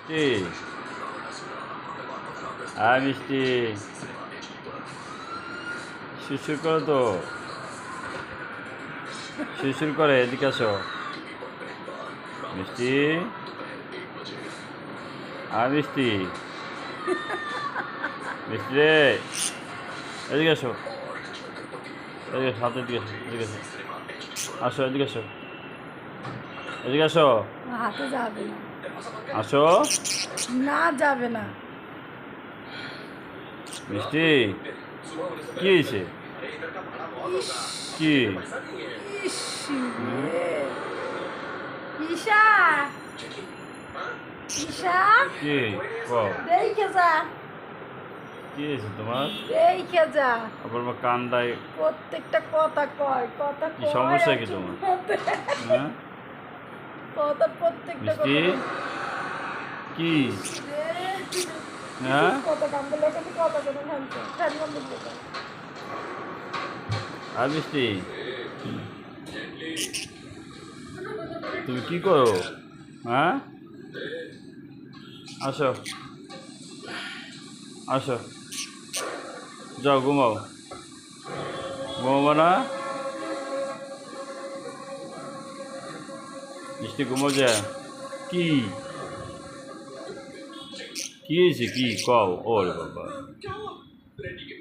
মিষ্টি হ্যাঁ মিষ্টি শিরশির করো তো শিরশির করে এদিকে আসো মিষ্টি হ্যাঁ মিষ্টি মিষ্টি রে এদিকে আসো এদিকে হাতের দিকে এদিকে আসো এদিকে আসো এদিকে আসো হাতে যাবে না আসো না যাবে না মিষ্টি কি হয়েছে কি ইস রে। ঈশা ঈশা কি কও দেখে যা কি হয়েছে তোমার দেখে যা আবার আমার কান্দায় প্রত্যেকটা কথা কয় কথা কি কয় সমস্যা আর কি তোমার? চুপ হ্যাঁ কথা প্রত্যেকটা মিষ্টি কি হ্যাঁ কথা কাম বলে কিন্তু কথা কোনো ভাঙছে ফ্যান বন্ধ করে আর মিষ্টি তুমি কি করো হ্যাঁ আসো আসো যাও ঘুমাও ঘুমাবো না মিষ্টি ঘুমো যা কি কি হয়েছে কি কও ওরে বাবা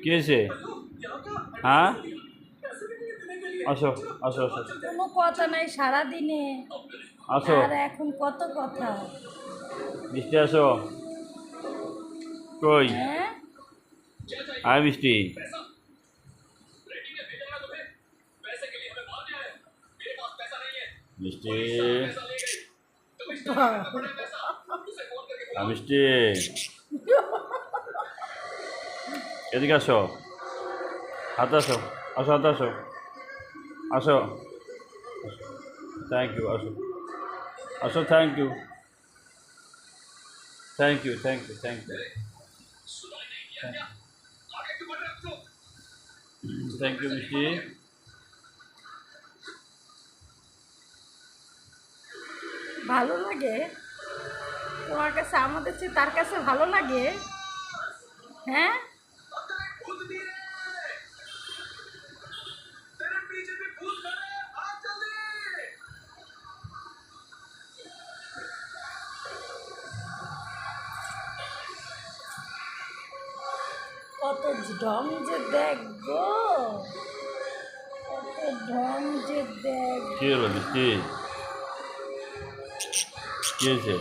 কি হয়েছে হ্যাঁ আসো আসো আসো কোনো কথা নাই সারাদিনে আসো আর এখন কত কথা মিষ্টি আসো কই হ্যাঁ আয় মিষ্টি মিষ্টি মিষ্টি এদিকে আসো হাতে আসো আসো হাতে আসো আসো থ্যাংক ইউ আসো আসো thank you thank you thank you thank you thank you মিষ্টি ভালো লাগে তোমার কাছে আমাদের চেয়ে তার কাছে ভালো লাগে হ্যাঁ কত ঢং যে দেখবো কত ঢং যে দেখ কি হলো মিষ্টি কি হয়েছে